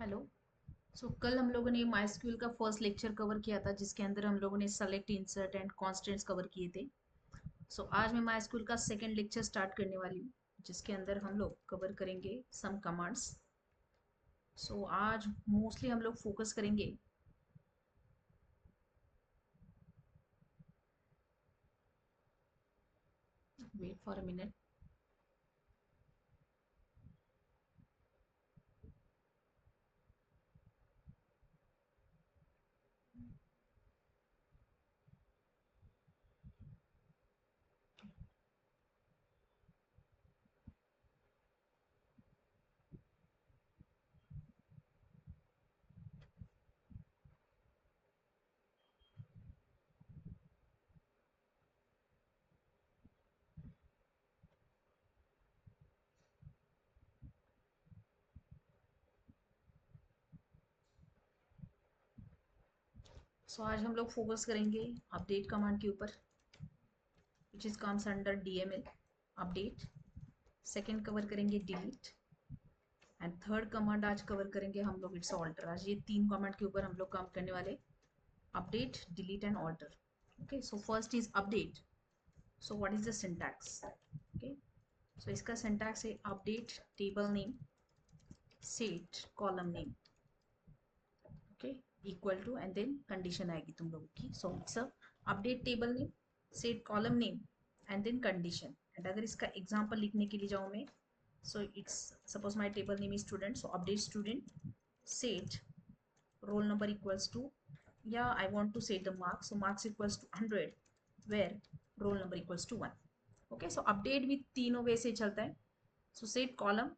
Hello. कल हम लोगों ने माई का फर्स्ट लेक्चर कवर किया था जिसके अंदर हम लोगों ने select insert and constants cover किए थे। आज मैं माई का सेकंड लेक्चर स्टार्ट करने वाली हूँ जिसके अंदर हम लोग कवर करेंगे सम कमांड्स। आज मोस्टली हम लोग फोकस करेंगे। Wait for a minute. आज हम लोग फोकस करेंगे अपडेट कमांड के ऊपर which is comes under DML update. Second cover करेंगे डिलीट एंड थर्ड कमांड आज कवर करेंगे हम लोग इट्स ऑल्टर। आज ये तीन कमांड के ऊपर हम लोग काम करने वाले। Update, delete and alter. Okay, so first is update. So what is the syntax? Okay, so इसका syntax है update table name set column name. Okay, equal to and then condition आएगी तुम लोगों की. So it's a update table name set column name and then condition. And अगर इसका example लिखने के लिए जाऊँ मैं, so it's suppose my table name is student, so update student set roll number equals to, yeah, I want to set the marks, so marks equals to 100 where roll number equals to 1. Okay, so update भी तीनों वे से चलता है। so set column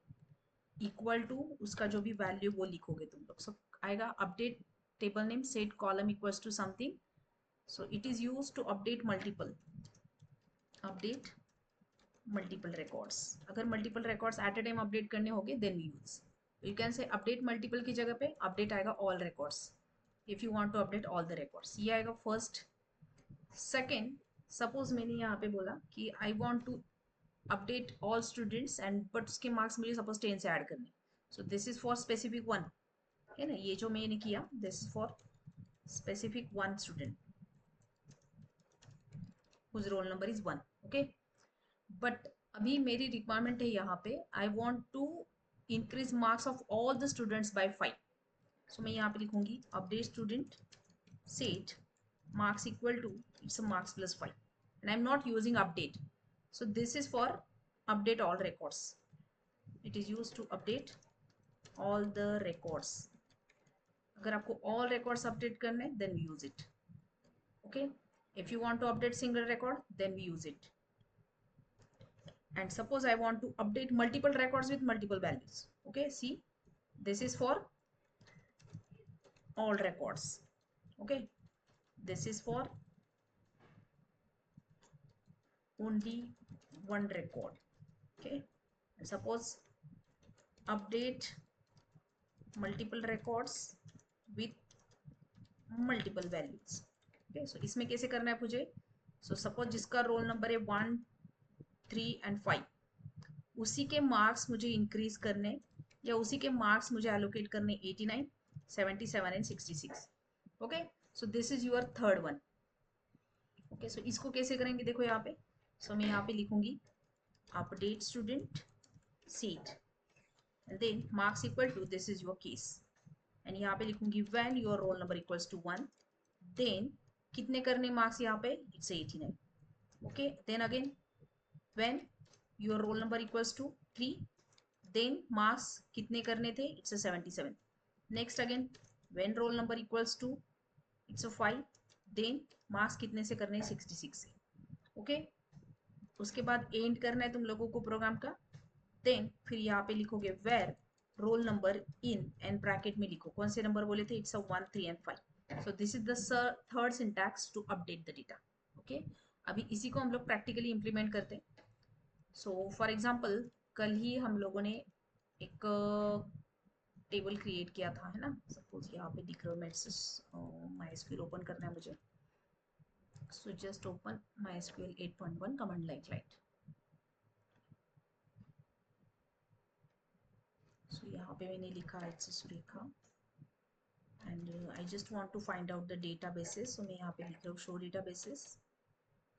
equal to उसका जो भी value वो लिखोगे तुम लोग। so आएगा update table name set column equals to something, so it is used to update multiple records। अगर multiple records at a time update करने होंगे then use you can say update multiple की जगह पे update आएगा all records if you want to update all the records। ये आएगा first। second, suppose मैंने यहाँ पे बोला कि I want to update all students and but उसके marks मुझे suppose 10 से add करने, so this is for specific one, है ना। ये जो मैंने किया this is for specific one student whose roll number is 1। okay, but अभी मेरी रिक्वायरमेंट है यहाँ पे I want to increase marks of all the students by 5। so मैं यहाँ पे लिखूंगी update student set marks equal to, it's a marks plus 5 and I'm not using update, so this is for update all records, it is used to update all the records। अगर आपको all records update करने then we use it। okay, if you want to update single record then we use it। and suppose I want to update multiple records with multiple values, okay, see this is for all records। okay, this is for only one record। okay, and suppose update multiple records with multiple values। okay, so इसमें कैसे करना है मुझे, so suppose जिसका roll number है 1 3 and 5 उसी के marks मुझे इंक्रीज करने या उसी के मार्क्स मुझे एलोकेट करने 89 77 and 66। Okay, so this is your third one. Okay, so इसको कैसे करेंगे देखो यहाँ पे, सो मैं यहाँ पे लिखूंगी update student seat and then marks equal to, this is your case, and यहाँ पे लिखूंगी when your roll number equals to 1 then कितने करने मार्क्स यहाँ पे, it's 89। Okay, then again when your roll number equals to 3 then marks कितने करने थे, it's a 77। Next again when roll number equals to, it's a 5 then marks कितने से करने, 66 से। ओके, उसके बाद एंड करना है तुम लोगों को प्रोग्राम का, देन फिर यहाँ पे लिखोगे where roll number in and bracket में लिखो कौन से नंबर बोले थे, it's a 1 3 and 5। So this is the third syntax to update the data. Okay, अभी इसी को हम लोग प्रैक्टिकली इंप्लीमेंट करते हैं। सो फॉर एग्जाम्पल कल ही हम लोगों ने एक टेबल क्रिएट किया था, है ना। सपोज यहाँ पे दिख रहा है, माई एसक्यूएल ओपन करना है मुझे, so just open my SQL 8.1 command line light. So यहाँ पे मैंने लिखा it's Surekha and I just want to find out the databases. So मैं यहाँ पे लिख रहा हूँ show databases.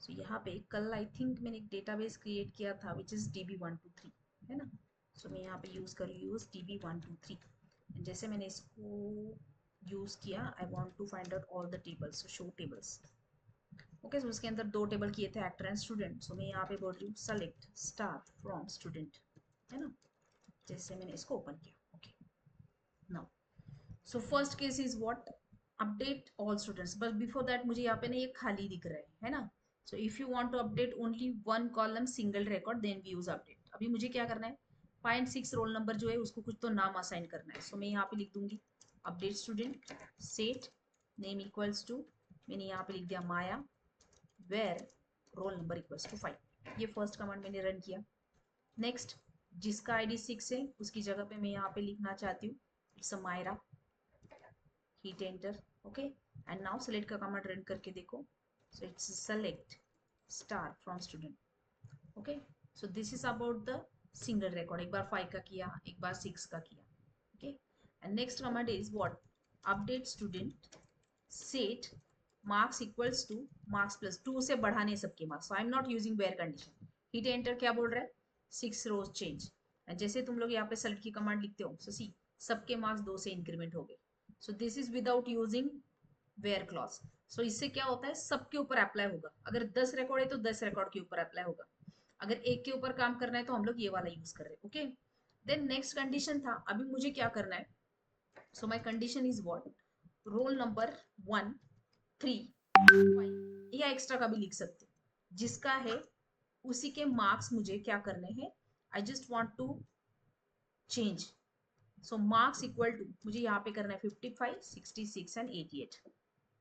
So यहाँ पे कल I think मैंने एक database create किया था which is db123 है ना. So मैं यहाँ पे use करूँ use db123 and जैसे मैंने इसको use किया I want to find out all the tables. So show tables. Okay, so उसके अंदर दो टेबल किए थे एक्टर एंड स्टूडेंट. सो मैं यहाँ पे बोल रही हूँ सेलेक्ट स्टार फ्रॉम स्टूडेंट है ना. जैसे मैंने इसको ओपन किया. Okay now so first case is what update all students. But before that मुझे यहाँ पे ना ये खाली दिख रहा है ना. So if you want to update only one column single record then we use update. अभी मुझे क्या करना है 5 6 रोल नंबर जो है उसको कुछ तो नाम असाइन करना है. सो मैं यहाँ पे लिख दूंगी update student set name equals to मैंने यहाँ पे लिख दिया माया where roll number equals to 5. ये फर्स्ट कमांड मैंने रन किया. नेक्स्ट जिसका आईडी 6 है उसकी जगह पे मैं यहाँ पे लिखना चाहती हूँ it's a Myra. Hit enter. Okay and now select का कमांड रन करके देखो. So it's select star from student. Okay so this is about the single record. एक बार 5 का किया एक बार 6 का किया. Okay and next command is what update student set marks equals two marks plus 2 से बढ़ाने सबके marks. I am not using var condition. Hit enter क्या बोल रहा है 6 रोज चेंज. जैसे तुम लोग यहाँ पे सेलेक्ट की कमांड लिखते हो सो सी सबके मार्क्स 2 से इंक्रीमेंट हो गए. So this is without using where clause. So इससे क्या होता है सबके ऊपर अप्लाई होगा. अगर 10 रिकॉर्ड है तो 10 रिकॉर्ड के ऊपर अप्लाई होगा. अगर एक के ऊपर काम करना है तो हम लोग ये वाला यूज कर रहे हैं. ओके देन नेक्स्ट कंडीशन था अभी मुझे क्या करना है. So my condition is what roll number 1 3 5 या एक्स्ट्रा का भी लिख सकते जिसका है उसी के मार्क्स मुझे क्या करने हैं. I just want to change. So marks equal to मुझे यहाँ पे करना है 55 66 and 88.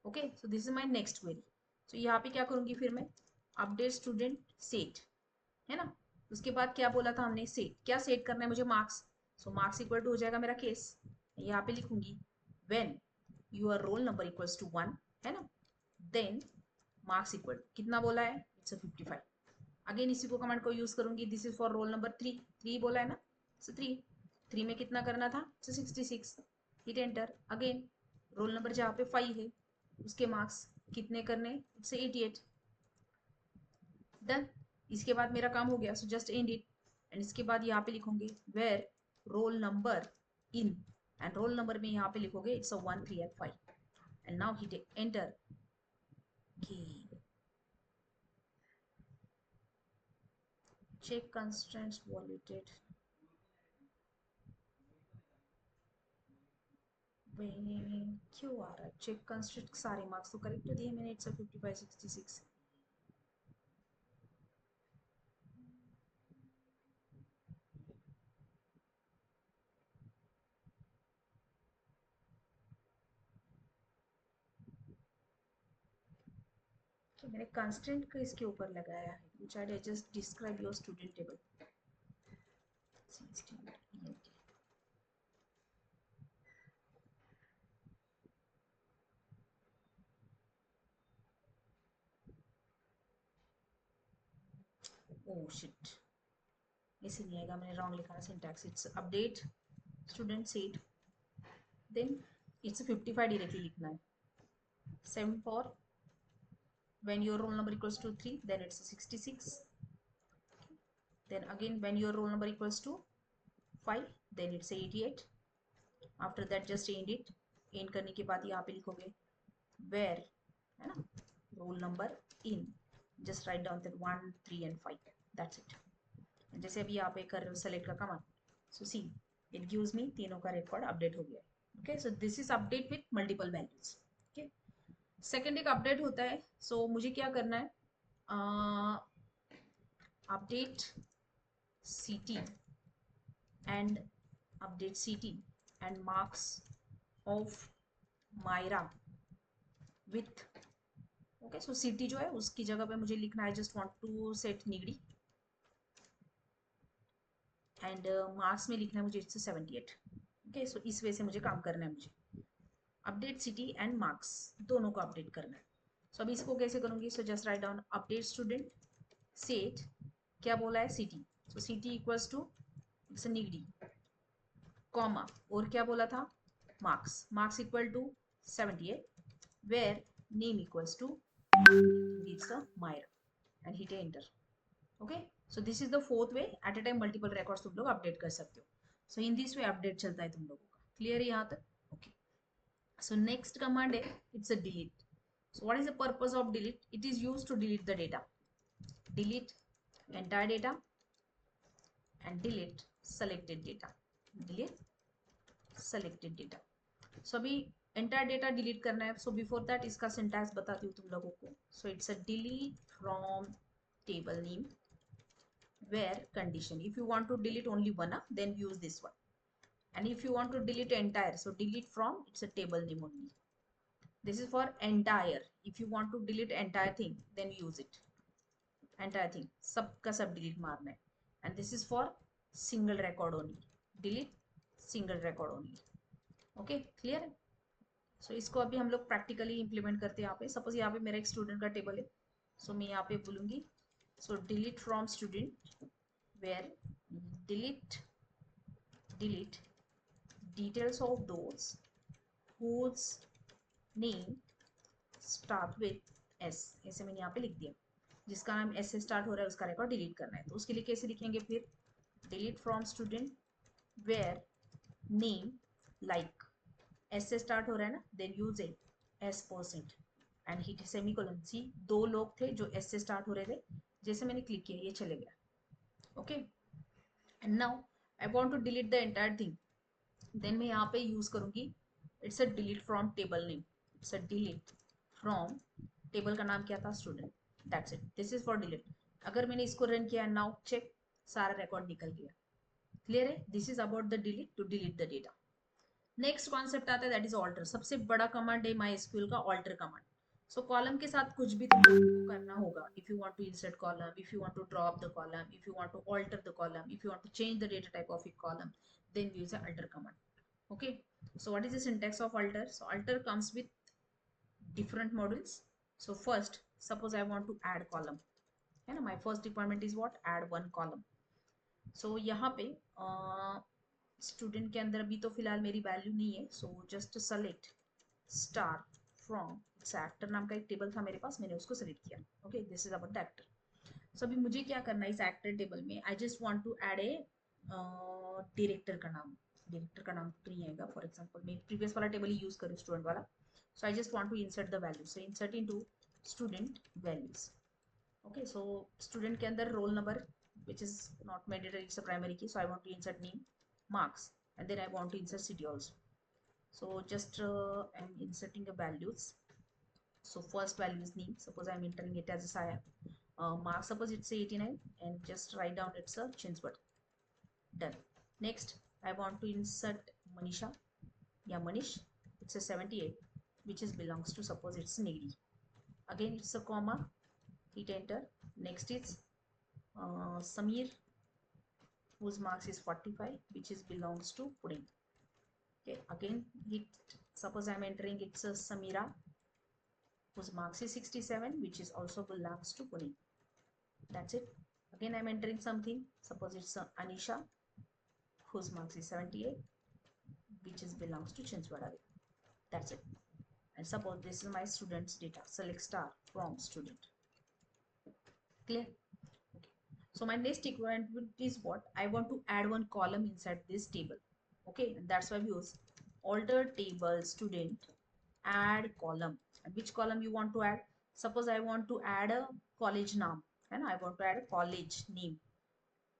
Okay so this is my next query. So यहाँ पे क्या करूंगी फिर मैं अपडेट स्टूडेंट सेट है ना. उसके बाद क्या बोला था हमने सेट क्या सेट करना है मुझे marks. So marks equal to हो जाएगा मेरा केस. यहाँ पे लिखूंगी when your roll number equals to 1 है ना. देन मार्क्स इक्वल कितना बोला है इट्स 55. अगेन इसी को कमांड को यूज करूंगी. This is for roll number 3 3 बोला है ना. सो 3 में कितना करना था सो 66. Hit enter. Again roll number जहाँ पे 5 है उसके मार्क्स कितने करने इट्स 88. डन. इसके बाद मेरा काम हो गया. So just end it. And इसके बाद यहाँ पे लिखोगे where roll number in and roll number में यहाँ पे लिखोगे it's 1 3 and 5. And now hit enter. check constraints violated. क्यों आ रहा है चेक कंस्ट्रेंट. सारे मार्क्स तो करेक्ट दिए मैंने इट्स 55 66. तो मैंने कंस्ट्रेंट को इसके ऊपर लगाया है which I just describe your student table. oh shit ऐसे नहीं आएगा मैंने रॉन्ग लिखा है syntax. It's update student set then it's 55 directly लिखना है. 7 for when your roll number equals to 3 then it's 66. Then again when your roll number equals to 5 then it's 88. after that just end it. end करने के बाद यहाँ पे लिखोगे where है ना roll number in just write down that 1 3 and 5. that's it. जैसे अभी यहाँ पे कर रहे हो सेलेक्ट का command. So see it gives me तीनों का रिकॉर्ड अपडेट हो गया. Okay so this is update with multiple values. Okay second एक अपडेट होता है. सो मुझे क्या करना है update city and update city and marks of Myra with. Okay so city जो है उसकी जगह पे मुझे लिखना है just want to set Nigdi and marks में लिखना है मुझे इट्स 78. ओके सो इस वे से मुझे काम करना है. मुझे अपडेट सिटी एंड मार्क्स दोनों को अपडेट करना है. सो अभी इसको कैसे करूंगी. So just write down update student set क्या बोला है city. So city equals to it's Nigdi comma और क्या बोला था, marks, marks equal to 78 where name equals to it's a Myra and hit enter. Okay, so this is the fourth way at a time multiple records तुम लोग update कर सकते हो. So in this way update चलता है तुम लोगों का. Clear है यहाँ तक? Okay. So next command है it's a delete. So what is the purpose of delete? It is used to delete the data. Delete entire data and delete selected data. Delete selected data. So अभी entire data delete करना है. So before that इसका syntax बताती हूँ तुम लोगों को. So it's a delete from table name where condition. If you want to delete only one, then use this one. And if you want to delete entire, so delete from, it's a table name only. This is for entire. If you want to delete entire thing, then use it. Entire thing. सब का सब delete मारना है. And this is for single record only. Delete single record only. Okay, clear? So इसको अभी हम लोग practically implement करते हैं यहाँ पे. Suppose यहाँ पे मेरा एक student का table है. So मैं यहाँ पे बोलूँगी. So delete from student where delete details of those whose name start with S. ऐसे मैंने यहाँ पे लिख दिया. जिसका नाम S से स्टार्ट हो रहा है उसका रिकॉर्ड डिलीट करना है. तो उसके लिए कैसे लिखेंगे फिर? Delete from student where name like S से स्टार्ट हो रहा है ना, then use a S% and hit semicolon. See दो लोग थे जो S से स्टार्ट हो रहे थे, जैसे मैंने क्लिक किया ये चले गया. Okay, and now I want to delete the entire thing. Then मैं यहाँ पे यूज करूंगी it's a delete from table name. It's a delete from table का नाम क्या था? Student. That's it. This is for delete. अगर मैंने इसको रन किया, नाउ चेक, सारा रिकॉर्ड निकल गया. क्लियर है? This is about the delete, to delete the data. Next concept आता है दैट इज ऑल्टर. सबसे बड़ा कमांड है MySQL का ऑल्टर कमांड. सो कॉलम के साथ कुछ भी तुमको करना होगा. If you want to insert column, if you want to drop the column, if you want to alter the column, if you want to change the data type of a column, then use a alter command. Okay, so what is the syntax of alter? So alter comes with different modules. So first, suppose I want to add column, है ना. my first requirement is what? add one column. so यहाँ पे student के अंदर अभी तो फिलहाल मेरी वैल्यू नहीं है. So just select star from actor नाम का एक टेबल था मेरे पास, मैंने उसको सेलेक्ट किया. Okay, this is about the actor. So अभी मुझे क्या करना है इस एक्टर टेबल में? I just want to add a director का नाम. डायरेक्टर का नाम तो नहीं आएगा. फॉर एग्जांपल मैं प्रीवियस वाला टेबल ही यूज करूँ, स्टूडेंट वाला. So I just want to insert the value. So insert into student values. Okay, so student के अंदर roll number which is not mandatory, it's a primary key. So I want to insert name, marks, and then I want to insert city also. So just I'm inserting the values. So first value is name. Suppose I'm entering it as a Saya. Mark, suppose it's 89, and just write down it's a Chinswad. Done. Next, I want to insert Manisha. Yeah, Manish. It's a 78, which is belongs to, suppose it's Negi. Again, it's a comma. Hit enter. Next is Samir, whose marks is 45, which is belongs to Pune. Okay, again hit, suppose I'm entering it's a Samira, whose marks is 67, which is also belongs to Pune. That's it. Again I'm entering something, suppose it's a Anisha, whose marks is 78, which is belongs to Chinswada. That's it. And suppose this is my student's data. Select star from student. Clear? So my next requirement is what? I want to add one column inside this table. Okay, and that's why we use alter table student add column. And which column you want to add? Suppose I want to add a college name, and I want to add a college name.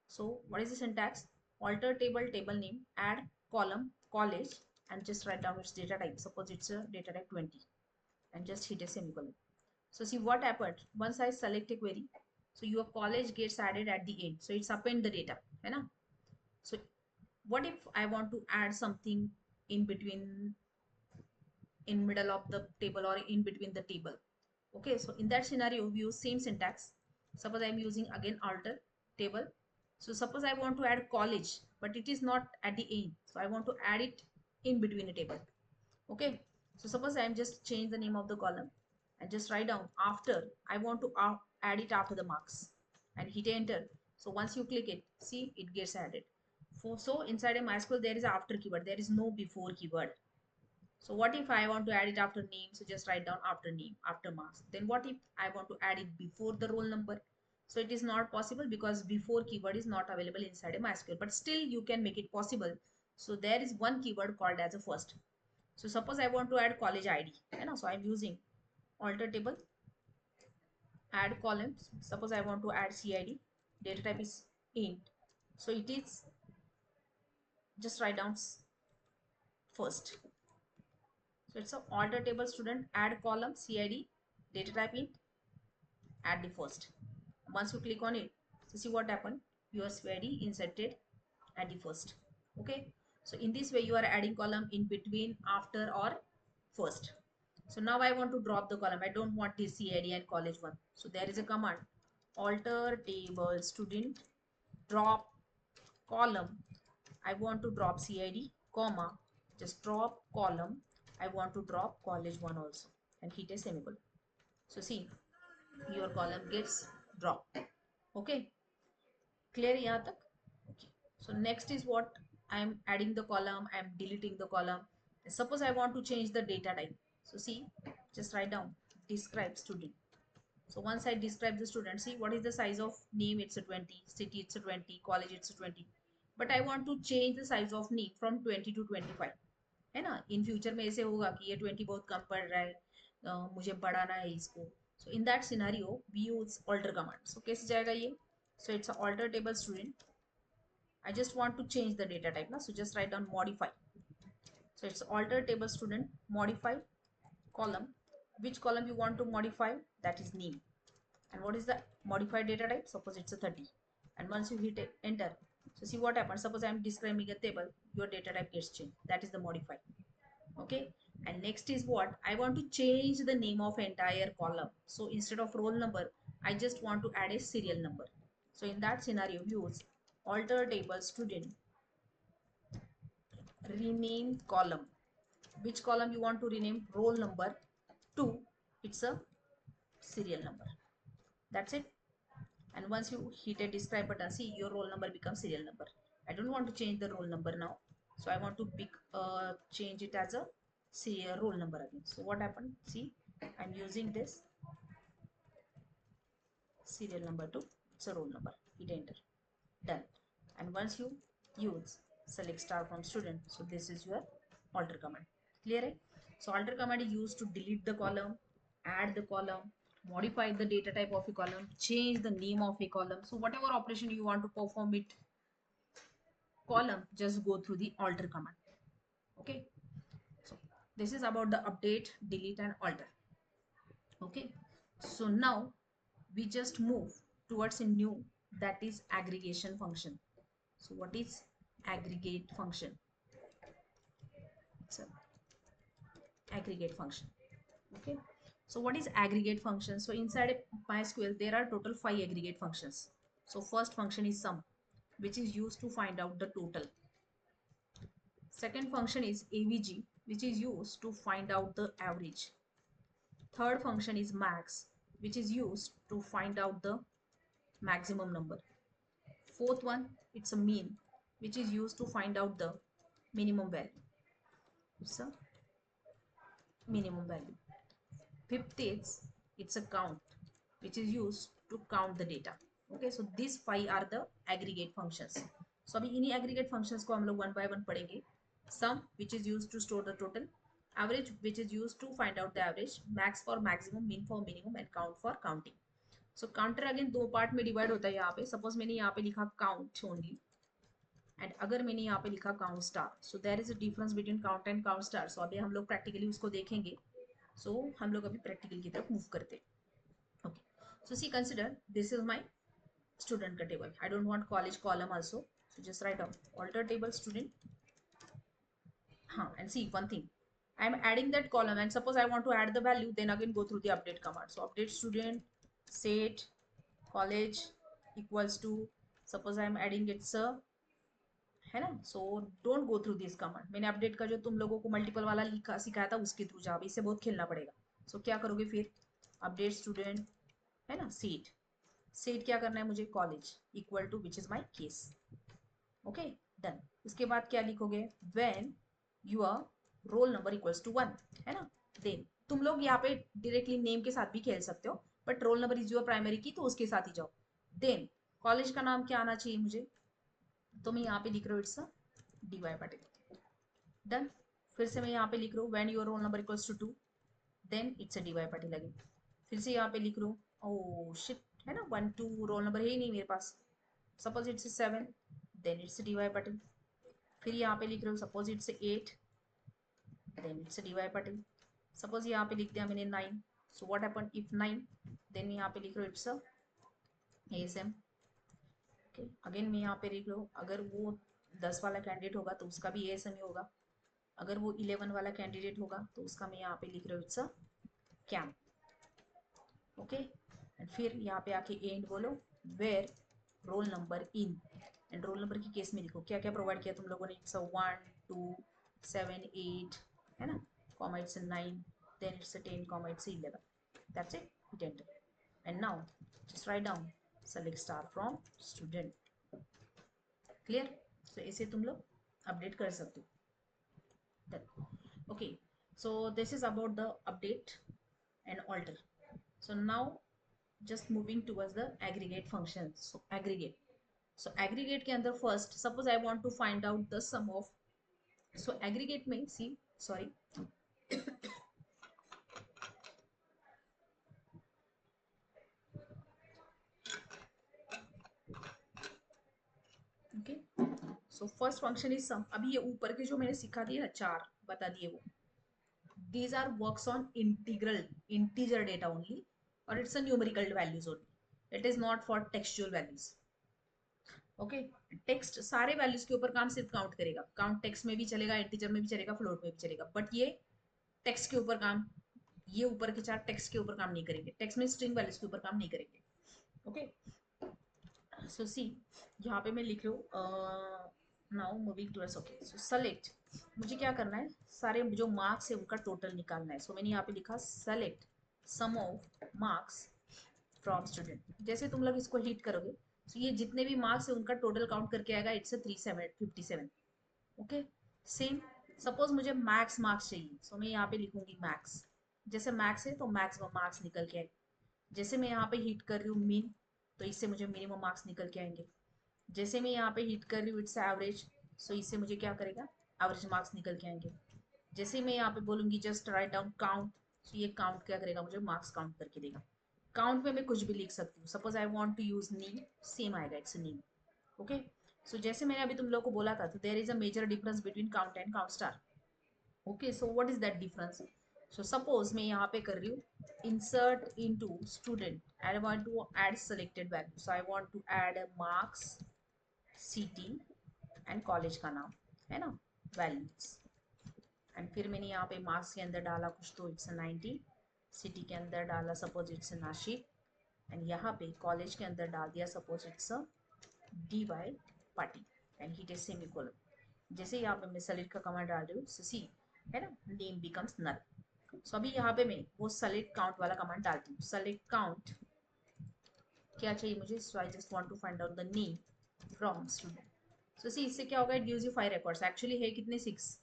So what is the syntax? Alter table table name, add column college, and just write down its data type. Suppose it's a data type 20, and just hit a semicolon. So see what happened once I select a query. So your college gets added at the end. So it's append the data, है ना? So what if I want to add something in between, in middle of the table or in between the table? Okay, so in that scenario we use same syntax. Suppose I'm using again alter table. So suppose I want to add college, but it is not at the end. So I want to add it in between a table. Okay, so suppose I'm just change the name of the column and just write down after. I want to add it after the marks and hit enter. So once you click it, see it gets added. So inside a MySQL there is a after keyword, there is no before keyword. So what if I want to add it after name? So just write down after name, after marks. Then what if I want to add it before the roll number? So it is not possible because before keyword is not available inside a MySQL, but still you can make it possible. So there is one keyword called as a first. So suppose I want to add college ID, so I'm using alter table, add columns. Suppose I want to add CID, data type is int. So it is, just write down first. So it's a alter table student, add column CID, data type int, add the first. Once you click on it, so see what happened, your CID inserted at the first. Okay, so in this way you are adding column in between, after, or first. So now I want to drop the column. I don't want this CID and college one. So there is a command, alter table student drop column. I want to drop CID, comma, just drop column. I want to drop college one also, and hit a semicolon. So see, your column gets dropped. Okay, clear यहाँ तक? Okay. So next is what I am adding the column, I am deleting the column. Suppose I want to change the data type. So see, just write down describe student. So once I describe the student, see what is the size of name, it's a 20, city it's a 20, college it's a 20. But I want to change the size of name from 20 to 25. है ना, in future में ऐसे होगा कि ये 20 बहुत कम पड़ रहा है, मुझे बढ़ाना है इसको. So in that scenario we use alter command. So कैसे जाएगा ये? So it's alter table student. I just want to change the data type, na? So just write down modify. So it's alter table student modify column. Which column you want to modify? That is name. And what is the modified data type? Suppose it's a 30. And once you hit enter, so see what happens. Suppose I'm describing a table, your data type gets changed. That is the modify. Okay. And next is what? I want to change the name of entire column. So instead of roll number, I just want to add a serial number. So in that scenario, use alter table student rename column. Which column you want to rename? Roll number 2. It's a serial number. That's it. And once you hit a describe button, see your roll number becomes serial number. I don't want to change the roll number now, so I want to change it as a serial roll number again. So what happened? See, I'm using this serial number 2. It's a roll number. Hit enter. Done. And once you use select star from student, so this is your alter command. Clear it? So alter command is used to delete the column, add the column, modify the data type of a column, change the name of a column. So whatever operation you want to perform it column, just go through the alter command. Okay, so this is about the update, delete, and alter. Okay, so now we just move towards a new, that is aggregation function. So what is aggregate function? It's a aggregate function. Okay, so what is aggregate function? So inside MySQL there are total 5 aggregate functions. So first function is sum, which is used to find out the total. Second function is avg, which is used to find out the average. Third function is max, which is used to find out the maximum number. Fourth one, it's a mean, which is used to find out the minimum value. It's a minimum value. Fifth is, it's a count, which is used to count the data. Okay, so these 5 are the aggregate functions. So अभी इन्हीं aggregate functions को हम लोग one by one पढ़ेंगे. Sum, which is used to store the total. Average, which is used to find out the average. Max for maximum, min for minimum, and count for counting. So counter again दो part में divide होता है यहाँ पे. Suppose मैंने यहाँ पे लिखा count only, एंड अगर मैंने यहाँ पे लिखा count star, so there is a difference between count and count star. So अभी हम लोग प्रैक्टिकली उसको देखेंगे. सो हम लोग अभी प्रैक्टिकल की तरफ मूव करते हैं. Okay, so see consider this is my student का टेबल. I don't want college column also, so just write down alter table student. हाँ, and see one thing, I am adding that column, and suppose I want to add the value, then again go through the update command. So update student set college equals to, suppose I am adding it's a, है ना. So don't go through this command. मैंने update का जो तुम लोगों को multiple वाला लिखा सिखाया था उसके थ्रू जाओ, इससे बहुत खेलना पड़ेगा. सो क्या करोगे फिर? अपडेट स्टूडेंट, है ना, सेट क्या करना है मुझे? College equal to, which is my case. Okay, done. उसके बाद क्या लिखोगे, when your roll number equals to 1, है ना। देन तुम लोग यहाँ पे डायरेक्टली नेम के साथ भी खेल सकते हो, but roll number is your primary की, तो उसके साथ ही जाओ। देन कॉलेज का नाम क्या आना चाहिए मुझे, तो मैं यहाँ पे लिख रहा हूँ इट्स DY पाटिल। डन। फिर से मैं यहाँ पे लिख रहा हूँ when your roll number equals to 2, then it's DY Patil again. फिर से यहाँ पे लिख रहा हूँ, ओ शिट, है ना, 1 2 रोल नंबर है ही नहीं मेरे पास, suppose it's 7, then it's DY Patil. फिर यहाँ पे लिख रहा हूँ suppose it's 8, then it's DY Patil. Suppose यहाँ पे लिख दिया मैंने 9, so what happen if 9, then यहाँ पे लिख रहा हूँ इट्स ASM। ओके, अगेन मैं यहाँ पे लिख रहा हूँ, अगर वो 10 वाला कैंडिडेट होगा तो उसका भी ASM ही होगा, अगर वो 11 वाला कैंडिडेट होगा तो उसका मैं यहाँ पे लिख रहा हूँ इट्स कैम। ओके, एंड फिर यहाँ पे आके एंड बोलो, where roll number in, and roll number की केस में लिखो क्या क्या प्रोवाइड किया तुम लोगों ने, इट्स 1 2 7 8, है ना, comma it's 9, then it's 10, comma it's 11, that's it, hit enter. And now just write down select star from student. Clear, so इसे तुम लोग अपडेट कर सकते हो। Okay, so this is about the update and alter. So now just moving towards the aggregate functions. So aggregate के अंदर first suppose I want to find out the sum of, so aggregate में see, sorry, okay, so first function is sum। अभी ये ऊपर के जो मैंने सिखा दिए ना, चार बता दिए वो, these are works on integral integer data only, or it's a numerical values only, it is not for textual values। Okay, text सारे वैल्यूज के ऊपर काम सिर्फ काउंट करेगा, काउंट टेक्स्ट में भी चलेगा, इंटीजर में भी चलेगा, फ्लोट में भी चलेगा, बट ये टेक्स्ट के ऊपर काम, ये ऊपर के चार टेक्स्ट के ऊपर काम नहीं करेंगे, टेक्स्ट में स्ट्रिंग वैल्यूज के ऊपर काम नहीं करेंगे। ओके, सो सी यहाँ पे मैं लिख रही हूँ नाउ मूविंग टूवर्ड्स, ओके, सो सेलेक्ट, मुझे क्या करना है, सारे जो मार्क्स है उनका टोटल निकालना है। सो मैंने यहाँ पे लिखा select sum of marks from student. जैसे तुम लोग इसको हिट करोगे तो ये जितने भी मार्क्स है उनका टोटल काउंट करके आएगा, इट्स 357। ओके, सेम सपोज मुझे मैक्स मार्क्स चाहिए, सो मैं यहाँ पे लिखूंगी मैक्स, जैसे मैक्स है तो मैक्सिमम मार्क्स निकल के आएंगे। जैसे मैं यहाँ पे हिट कर रही हूँ मीन, तो इससे मुझे मिनिमम मार्क्स निकल के आएंगे। जैसे मैं यहाँ पे हिट कर रही हूँ इट्स एवरेज, सो इससे मुझे क्या करेगा, एवरेज मार्क्स निकल के आएंगे। जैसे मैं यहाँ पे बोलूंगी जस्ट राइट डाउन काउंट, तो ये काउंट क्या करेगा, मुझे मार्क्स काउंट करके देगा। काउंट में मैं कुछ भी लिख सकती हूँ, suppose I want to use name, same आएगा, इट्स नेम। ओके, सो जैसे मैंने अभी तुम लोग को बोला था, तो there is a major difference between count and count star. Okay, so what is that difference, so suppose मैं यहाँ पे कर रही हूँ insert into student, I want to add selected value, so I want to add marks, city and college का नाम, है ना, वैल्यूज। एंड फिर मैंने यहाँ पे मार्क्स के अंदर डाला कुछ, तो इट्स 90, सिटी के अंदर डाला सपोज इट्स नासिक, एंड यहाँ पे कॉलेज के अंदर डाल दिया suppose it's DY Patil, and hit A semicolon. जैसे यहाँ पे मैं सेलेक्ट का कमांड डाल रही हूँ, सी, है ना, नेम बिकम्स नल। सो अभी यहाँ पे मैं वो सेलेक्ट काउंट वाला कमांड डालती हूँ, सेलेक्ट काउंट क्या चाहिए मुझे, so I just want to find out the name from student. So see इससे क्या होगा, it gives you 5 records, actually है कितने 6,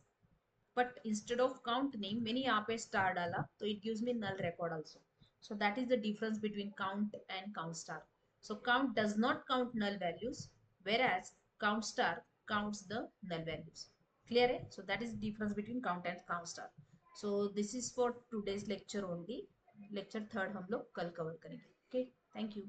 but instead of count name मैंने यहाँ पे star डाला, तो it gives me null record also. So that is the difference between count and count star. So count does not count null values, whereas count star counts the null values. Clear है? So that is the difference between count and count star. So this is for today's lecture only. Lecture third हम लोग कल cover करेंगे. Okay, thank you.